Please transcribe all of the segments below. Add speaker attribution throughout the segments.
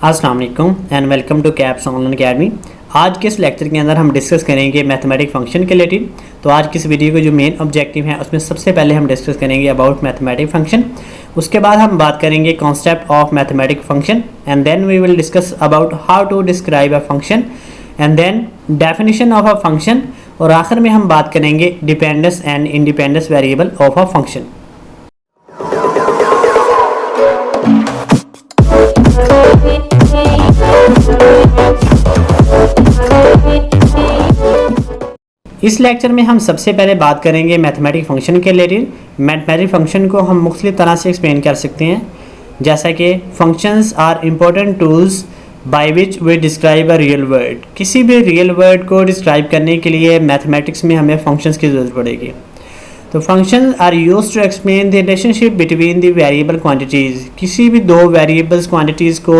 Speaker 1: अस्सलाम वालेकुम and welcome to Caps online academy. आज के इस लेक्चर के अंदर हम डिस्कस करेंगे मैथमेटिक फंक्शन के रिलेटेड। तो आज की इस वीडियो का जो मेन ऑब्जेक्टिव है उसमें सबसे पहले हम डिस्कस करेंगे अबाउट मैथमेटिक फंक्शन। उसके बाद हम बात करेंगे concept of mathematic function and then we will discuss about how to describe a function and then definition of a function. और आखिर में हम बात करेंगे dependence and independence variable of a function. इस लेक्चर में हम सबसे पहले बात करेंगे मैथमेटिक फंक्शन के रिलेटेड। मैथमेटिक फंक्शन को हम मुख्तलिफ तरह से एक्सप्लेन कर सकते हैं, जैसा कि functions are important tools by which we describe a real word. किसी भी रियल वर्ड को डिस्क्राइब करने के लिए मैथमेटिक्स में हमें फंक्शंस की ज़रूरत पड़ेगी। तो function are used to explain the relationship between the variable quantities. किसी भी दो वेरिएबल्स क्वांटिटीज़ को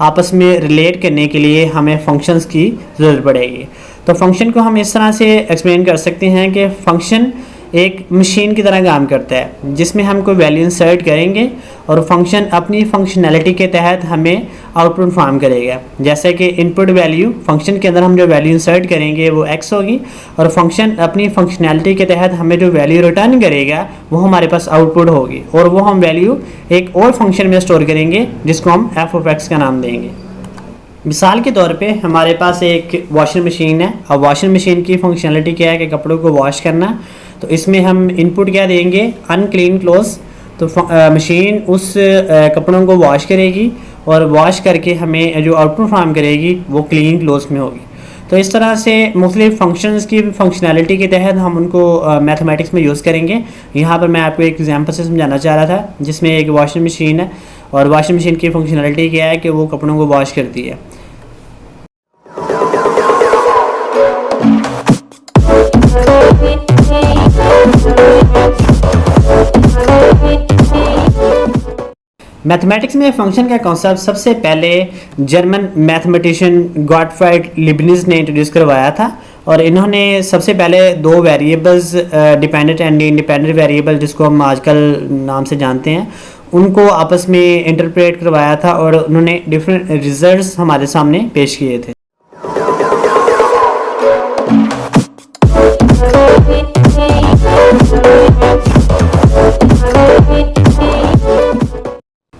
Speaker 1: आपस में रिलेट करने के लिए हमें फंक्शंस की ज़रूरत पड़ेगी। तो फंक्शन को हम इस तरह से एक्सप्लेन कर सकते हैं कि फंक्शन एक मशीन की तरह काम करता है, जिसमें हम कोई वैल्यू इंसर्ट करेंगे और फंक्शन अपनी फंक्शनैलिटी के तहत हमें आउटपुट फॉर्म करेगा। जैसे कि इनपुट वैल्यू, फंक्शन के अंदर हम जो वैल्यू इंसर्ट करेंगे वो x होगी और फंक्शन अपनी फंक्शनैलिटी के तहत हमें जो वैल्यू रिटर्न करेगा वो हमारे पास आउटपुट होगी, और वो हम वैल्यू एक और फंक्शन में स्टोर करेंगे जिसको हम f(x) का नाम देंगे। मिसाल के तौर पे हमारे पास एक वॉशिंग मशीन है। अब वॉशिंग मशीन की फंक्शनलिटी क्या है कि कपड़ों को वॉश करना। तो इसमें हम इनपुट क्या देंगे, अनक्लीन क्लोथ्स। तो मशीन उस कपड़ों को वॉश करेगी और वॉश करके हमें जो आउटपुट फॉर्म करेगी वो क्लीन क्लोथ्स में होगी। तो इस तरह से मुख्तलिफ फंक्शंस की फंक्शनैलिटी के तहत हम उनको मैथमेटिक्स में यूज़ करेंगे। यहाँ पर मैं आपको एक एग्जांपल से समझाना चाह रहा था, जिसमें एक वॉशिंग मशीन है और वॉशिंग मशीन की फंक्शनैलिटी क्या है कि वो कपड़ों को वॉश करती है। मैथमेटिक्स में फंक्शन का कॉन्सेप्ट सबसे पहले जर्मन मैथमेटिशियन गॉटफ्राइड लीबनिज़ ने इंट्रोड्यूस करवाया था, और इन्होंने सबसे पहले दो variables dependent and independent variable, जिसको हम आजकल नाम से जानते हैं, उनको आपस में इंटरप्रेट करवाया था और उन्होंने डिफरेंट रिजल्ट्स हमारे सामने पेश किए थे।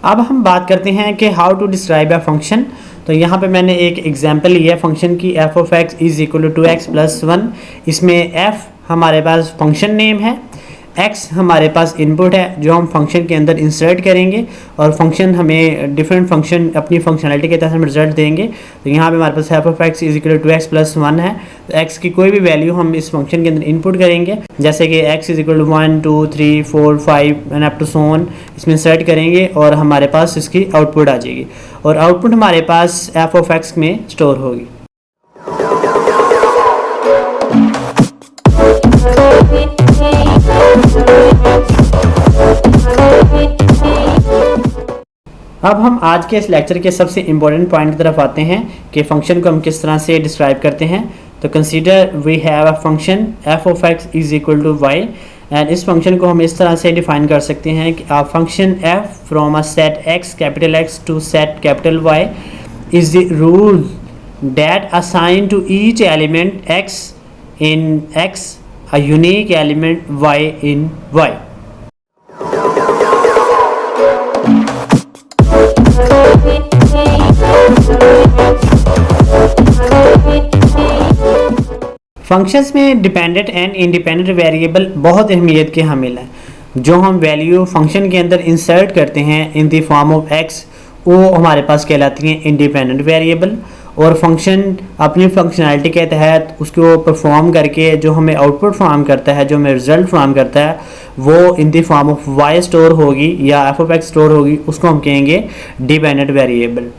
Speaker 1: अब हम बात करते हैं कि how to describe a function. तो यहाँ पे मैंने एक एग्जांपल लिया है फंक्शन की, f(x) = 2x + 1। इसमें f हमारे पास फंक्शन नेम है, x हमारे पास इनपुट है जो हम फंक्शन के अंदर इंसर्ट करेंगे, और फंक्शन हमें डिफरेंट फंक्शन अपनी फंक्शनलिटी के तहत हम रिजल्ट देंगे। तो यहाँ पे हमारे पास f(x) = 2x + 1 है। तो x की कोई भी वैल्यू हम इस फंक्शन के अंदर इनपुट करेंगे, जैसे कि x = 1 2 3 4 5 and up to so on, इसमें इंसर्ट करेंगे और हमारे पास इसकी आउटपुट आ जाएगी, और आउटपुट हमारे पास f(x) में स्टोर होगी। अब हम आज के इस लेक्चर के सबसे इम्पोर्टेंट पॉइंट की तरफ आते हैं कि फंक्शन को हम किस तरह से डिस्क्राइब करते हैं। तो consider we have a function f(x) = y, and इस फंक्शन को हम इस तरह से डिफाइन कर सकते हैं कि a function f from a set x to set Y is the rule that assign to each element x in x a unique element y in y। Functions में डिपेंडेंट एंड इंडिपेंडेंट वेरिएबल बहुत अहमियत के हामिल हैं। जो हम value function के अंदर insert करते हैं in the form of x, वो हमारे पास कहलाती हैं इंडिपेंडेंट वेरिएबल, और फंक्शन अपनी फंक्शनैलिटी के तहत उसको परफॉर्म करके जो हमें आउटपुट फॉर्म करता है, जो हमें रिजल्ट फॉर्म करता है, वो in the form of y store होगी या f(x) स्टोर होगी, उसको हम कहेंगे डिपेंडेंट वेरिएबल।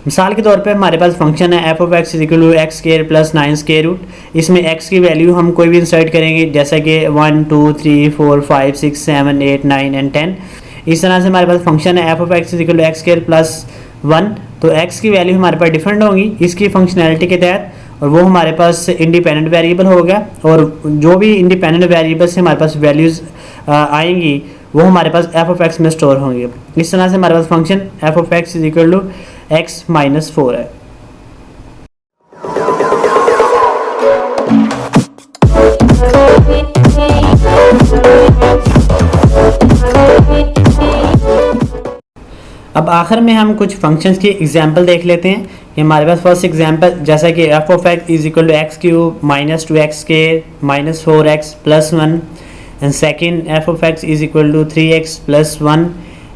Speaker 1: मिसाल के तौर पे हमारे पास फंक्शन है f(x) = x² + 9²। इसमें x की वैल्यू हम कोई भी इंसर्ट करेंगे, जैसे कि 1 2 3 4 5 6 7 8 9 एंड 10। इस तरह से हमारे पास फंक्शन है f(x) = x² + 1। तो x की वैल्यू हमारे पास डिफरेंट होंगी इसकी फंक्शनैलिटी के तहत, और वो हमारे पास इंडिपेंडेंट वेरिएबल होगा, और जो भी इंडिपेंडेंट वेरिएबल से हमारे पास वैल्यूज़ आएंगी वो हमारे पास f(x) में स्टोर होंगे। इस तरह से हमारे पास फंक्शन f(x) x माइनस 4 है। अब आखिर में हम कुछ फंक्शंस की एग्जांपल देख लेते हैं। कि हमारे पास फर्स्ट एग्जांपल जैसा कि f of x is equal to x cube minus 2x square minus 4x plus 1, and second f of x is equal to 3x plus 1,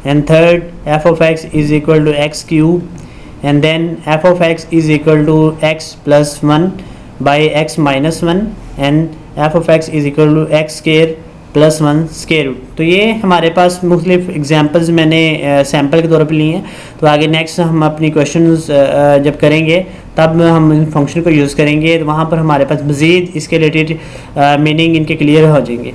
Speaker 1: and third f of x is equal to x cube, and then f of x is equal to x plus 1 by x minus 1, and f of x is equal to x square plus 1 square root. तो ये हमारे पास मुख्तलिफ examples मैंने sample के तौर पे लिए हैं। तो आगे नेक्स्ट हम अपनी क्वेश्चंस जब करेंगे तब हम इन फंक्शन को यूज़ करेंगे, तो वहाँ पर हमारे पास मज़ीद इसके रिलेटेड मीनिंग इनके क्लियर हो जाएंगे।